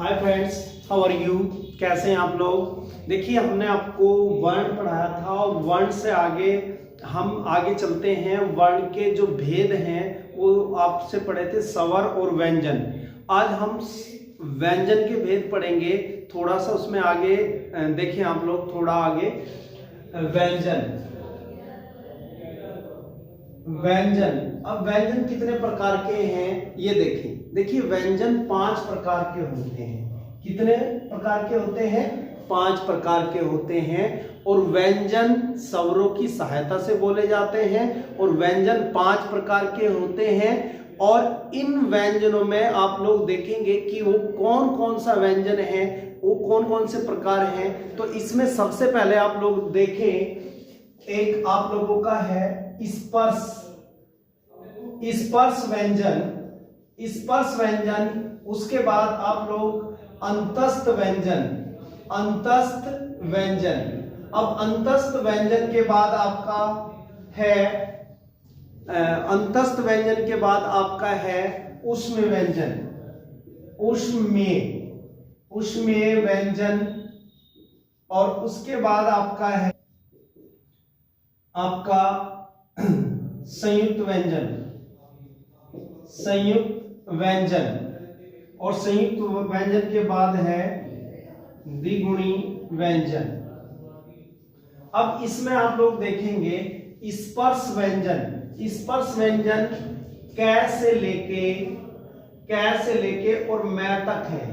Hi friends, how are you. कैसे हैं आप लोग। देखिए, हमने आपको वर्ण पढ़ाया था और वर्ण से आगे हम आगे चलते हैं। वर्ण के जो भेद हैं वो आपसे पढ़े थे स्वर और व्यंजन। आज हम व्यंजन के भेद पढ़ेंगे। थोड़ा सा उसमें आगे देखिए आप लोग, थोड़ा आगे व्यंजन। अब व्यंजन कितने प्रकार के हैं ये देखिए व्यंजन 5 प्रकार के होते हैं। कितने प्रकार के होते हैं? 5 प्रकार के होते हैं। और व्यंजन स्वरों की सहायता से बोले जाते हैं और व्यंजन 5 प्रकार के होते हैं। और इन व्यंजनों में आप लोग देखेंगे कि वो कौन कौन सा व्यंजन है, वो कौन कौन से प्रकार हैं। तो इसमें सबसे पहले आप लोग देखें, एक आप लोगों का है स्पर्श व्यंजन। उसके बाद आप लोग अंतस्थ व्यंजन। अब अंतस्थ व्यंजन के बाद आपका है ऊष्म व्यंजन। और उसके बाद आपका है आपका संयुक्त व्यंजन। और संयुक्त व्यंजन के बाद है द्विगुणी व्यंजन। अब इसमें आप लोग देखेंगे स्पर्श व्यंजन कै से लेके और मैं तक है।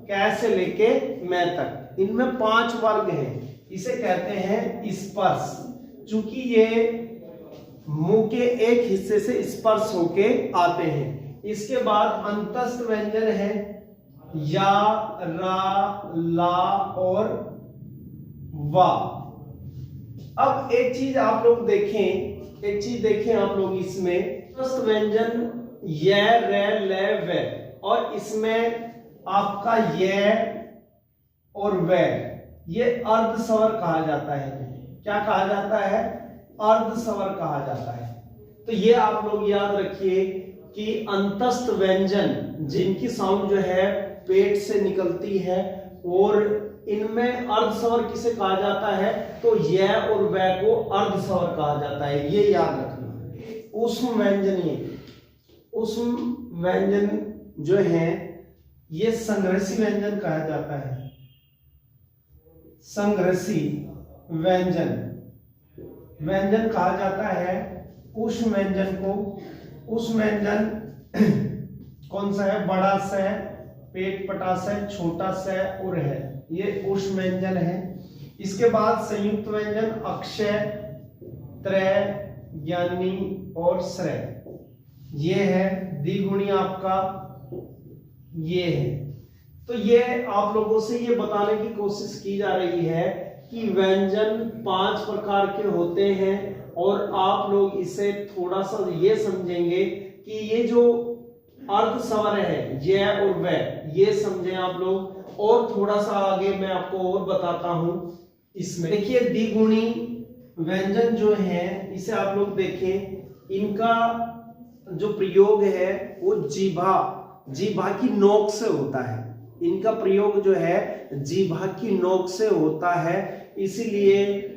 कै से लेके मैं तक, इनमें 5 वर्ग हैं। इसे कहते हैं स्पर्श। चूंकि ये मुंह के एक हिस्से से स्पर्श होके आते हैं। इसके बाद अंतस्थ व्यंजन है या, रा, ला और वा। अब एक चीज आप लोग देखें आप लोग इसमें अंतस्थ व्यंजन य, रे, ले, वे। और इसमें आपका य और वे, ये अर्ध स्वर कहा जाता है। क्या कहा जाता है? अर्ध स्वर कहा जाता है। तो ये आप लोग याद रखिए कि अंतस्थ व्यंजन जिनकी साउंड जो है पेट से निकलती है, और इनमें अर्ध स्वर किसे कहा जाता है? तो य और व को अर्ध स्वर कहा जाता है। ये याद रखना। ऊष्म व्यंजन जो है ये संघर्षी व्यंजन कहा जाता है। संघर्षी व्यंजन कहा जाता है ऊष्म व्यंजन को। ऊष्म व्यंजन कौन सा है? बड़ा स, पेट पटा स, छोटा स और है, ये ऊष्म व्यंजन है। इसके बाद संयुक्त व्यंजन अक्षय, त्रय, ज्ञानी और श्रेय, ये है। द्विगुणी आपका ये है। तो ये आप लोगों से ये बताने की कोशिश की जा रही है कि व्यंजन 5 प्रकार के होते हैं। और आप लोग इसे थोड़ा सा ये समझेंगे कि ये जो अर्ध स्वर है ये और वे, ये समझें आप लोग। और थोड़ा सा आगे मैं आपको और बताता हूं। इसमें देखिए द्विगुणी व्यंजन जो है, इसे आप लोग देखें, इनका जो प्रयोग है वो जीभा की नोक से होता है। इनका प्रयोग जो है जीभा की नोक से होता है। इसीलिए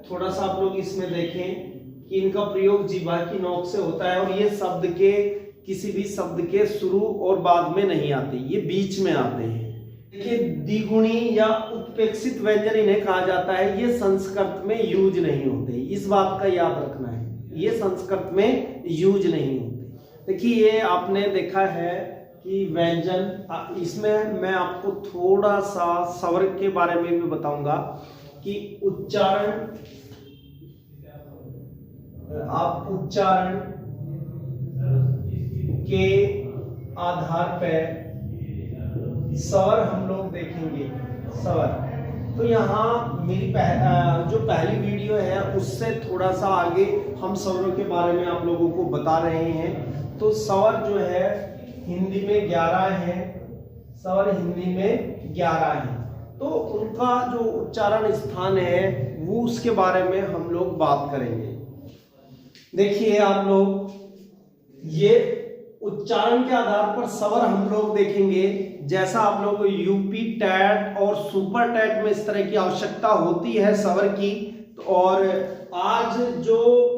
थोड़ा सा आप लोग इसमें देखें कि इनका प्रयोग जीभा की नोक से होता है। और ये शब्द के किसी भी शब्द के शुरू और बाद में नहीं आते, ये बीच में आते हैं। देखिए द्विगुणी या उत्प्रेक्षित व्यंजन इन्हें कहा जाता है। ये संस्कृत में यूज नहीं होते, इस बात का याद रखना है। ये संस्कृत में यूज नहीं होते। देखिए ये आपने देखा है कि व्यंजन, इसमें मैं आपको थोड़ा सा स्वर के बारे में भी बताऊंगा कि उच्चारण के आधार पर स्वर हम लोग देखेंगे। स्वर तो यहाँ मेरी जो पहली वीडियो है उससे थोड़ा सा आगे हम स्वरों के बारे में आप लोगों को बता रहे हैं। तो स्वर जो है हिंदी में 11 है। स्वर हिंदी में 11 है। तो उनका जो उच्चारण स्थान है वो उसके बारे में हम लोग बात करेंगे। देखिए आप लोग, ये उच्चारण के आधार पर स्वर हम लोग देखेंगे जैसा आप लोगों को यूपी टेट और सुपर टेट में इस तरह की आवश्यकता होती है स्वर की, और आज जो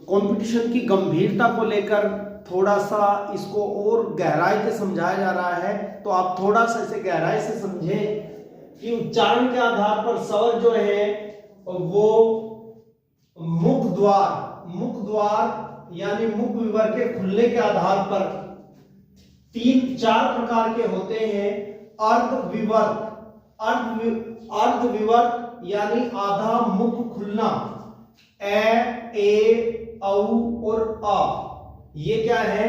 कंपटीशन की गंभीरता को लेकर थोड़ा सा इसको और गहराई से समझाया जा रहा है, तो आप थोड़ा सा इसे गहराई से समझें कि उच्चारण के आधार पर स्वर जो है वो मुख द्वार यानी मुख विवर के खुलने के आधार पर 3-4 प्रकार के होते हैं। अर्धविवर्त यानी आधा मुख खुलना, ए औ और आ, ये क्या है?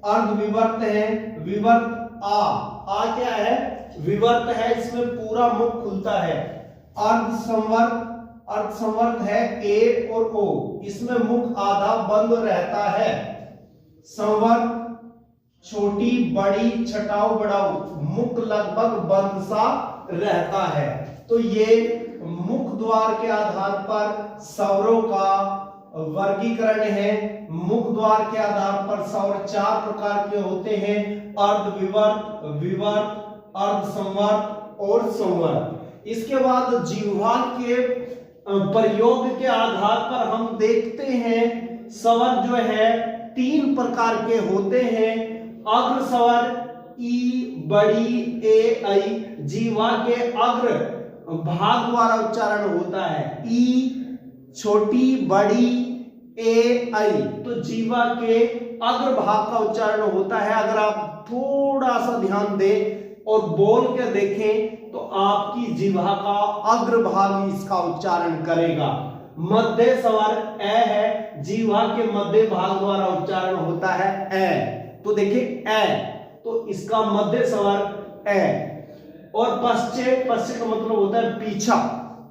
अर्धविवर्त है। विवर्त आ क्या है? विवर्त है, इसमें पूरा मुख खुलता है। अर्धसंवर्त है ए और ओ, इसमें मुख आधा बंद रहता है। संवर्त छोटी बड़ी छटाऊ बड़ाऊ, मुख लगभग बंद सा रहता है। तो ये मुख द्वार के आधार पर स्वरों का वर्गीकरण है। मुख द्वार के आधार पर स्वर 4 प्रकार के होते हैं: अर्धविवर्त, विवर्त, अर्धसंवर्त और संवर्त। इसके बाद जिह्वा के प्रयोग के आधार पर हम देखते हैं स्वर जो है 3 प्रकार के होते हैं। अग्र स्वर ई, बड़ी ए, ऐ, जिह्वा के अग्र भाग द्वारा उच्चारण होता है। ई छोटी बड़ी ए, ऐ, तो जिह्वा के अग्र भाग का उच्चारण होता है। अगर आप थोड़ा सा ध्यान दें और बोल के देखें तो आपकी जिह्वा का अग्र भाग इसका उच्चारण करेगा। मध्य स्वर ए है, जिह्वा के मध्य भाग द्वारा उच्चारण होता है ए। तो देखिए ए, तो इसका मध्य स्वर ए। और पश्चे का मतलब होता है पीछा,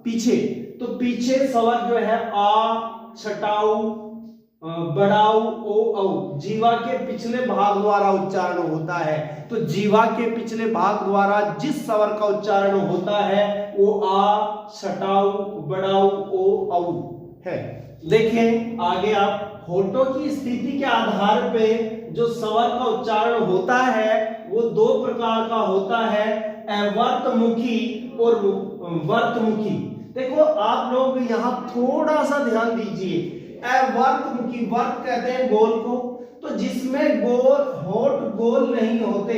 पीछे, तो पीछे स्वर जो है आ, छटाऊ, बड़ाऊ, ओ, औ, जीवा के पिछले भाग द्वारा उच्चारण होता है। तो जीवा के पिछले भाग द्वारा जिस स्वर का उच्चारण होता है वो आ, छटाऊ, बड़ाऊ, ओ, औ है। देखें आगे आप, होठों की स्थिति के आधार पे जो स्वर का उच्चारण होता है वो 2 प्रकार का होता है: अवर्तमुखी और वर्तमुखी। देखो आप लोग यहां थोड़ा सा ध्यान दीजिए। अवर्तमुखी, वर्त कहते हैं गोल को, तो जिसमें होठ गोल नहीं होते,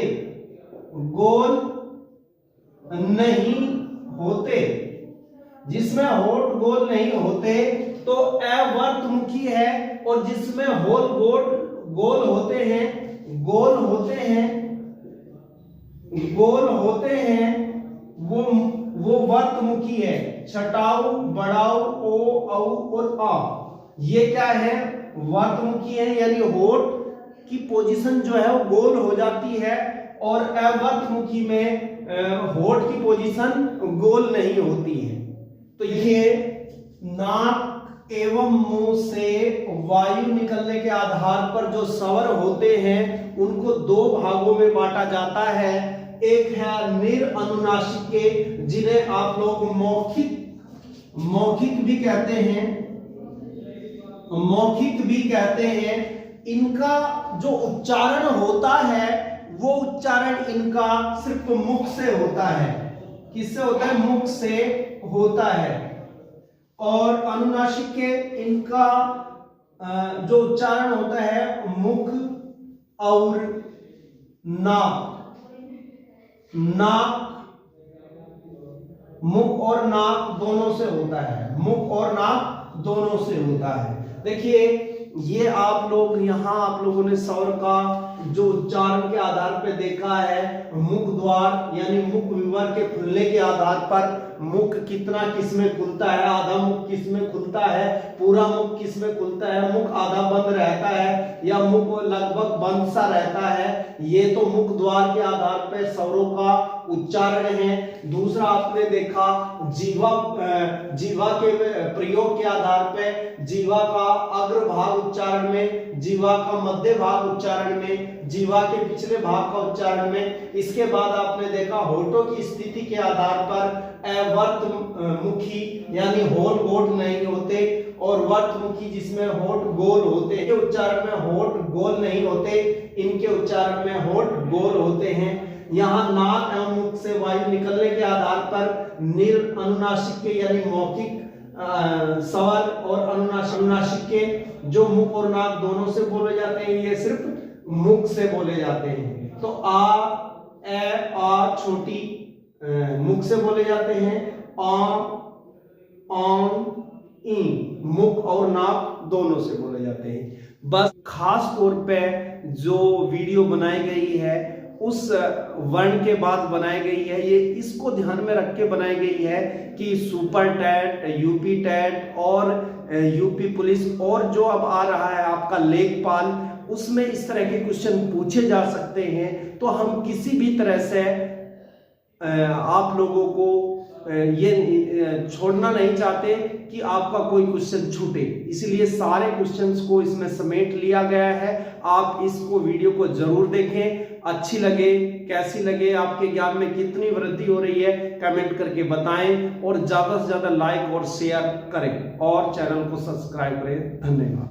जिसमें होठ गोल नहीं होते तो अवर्तमुखी है। और जिसमें होल गोल होते हैं वो वर्तमुखी है। छटाऊ, बड़ाऊ, ओ, औ और आ, ये क्या है? वर्तमुखी है, यानी होठ की पोजीशन जो है वो गोल हो जाती है। और अवर्तमुखी में होठ की पोजीशन गोल नहीं होती है। तो ये नाक एवं मुंह से वायु निकलने के आधार पर जो स्वर होते हैं उनको 2 भागों में बांटा जाता है। एक है निरअनुनासिके, जिन्हें आप लोग मौखिक भी कहते हैं। इनका जो उच्चारण होता है वो उच्चारण इनका सिर्फ मुख से होता है। किससे होता है? मुख से होता है। और अनुनासिक के इनका जो उच्चारण होता है मुख और मुख और नाक दोनों से होता है। मुख और नाक दोनों से होता है। देखिए ये आप लोगों ने स्वर का जो उच्चारण के आधार पर देखा है, मुख द्वार यानी मुख विवर के खुलने के आधार पर मुख कितना किसमें खुलता है, आधा मुख किसमें खुलता है, पूरा मुख किसमें खुलता है, मुख आधा बंद रहता है या मुख लगभग बंद सा रहता है। ये तो मुख द्वार के आधार पर स्वरों का उच्चारण है। दूसरा आपने देखा जीवा के प्रयोग के आधार पर जीवा का अग्र भाग उच्चारण में, जीवा का मध्य भाग उच्चारण में, जीवा के पिछले भाग का उच्चारण में। इसके बाद आपने देखा होठों की स्थिति के आधार पर अवर्तमुखी यानी होल होठ नहीं होते और वर्तमुखी जिसमें होठ गोल होते हैं। उच्चारण में होठ गोल नहीं होते। इनके उच्चारण में होठ गोल होते हैं। यहाँ नाक एवं मुख से वायु निकलने के आधार पर अनुनासिक के यानी मौखिक स्वर और अनुनासिक के जो मुख और नाक दोनों से बोले जाते हैं, ये सिर्फ मुख से बोले जाते हैं। तो आ, ए, आ छोटी मुख से बोले जाते हैं, ई मुख और नाक दोनों से बोले जाते हैं। बस खास तौर पे जो वीडियो बनाई गई है उस वर्ण के बाद बनाई गई है, ये इसको ध्यान में रख के बनाई गई है कि सुपर टेट, यूपी टेट और यूपी पुलिस और जो अब आ रहा है आपका लेखपाल, उसमें इस तरह के क्वेश्चन पूछे जा सकते हैं। तो हम किसी भी तरह से आप लोगों को ये छोड़ना नहीं चाहते कि आपका कोई क्वेश्चन छूटे, इसलिए सारे क्वेश्चंस को इसमें समेट लिया गया है। आप इसको वीडियो को जरूर देखें, अच्छी लगे कैसी लगे, आपके ज्ञान में कितनी वृद्धि हो रही है कमेंट करके बताएं और ज्यादा से ज्यादा लाइक और शेयर करें और चैनल को सब्सक्राइब करें। धन्यवाद।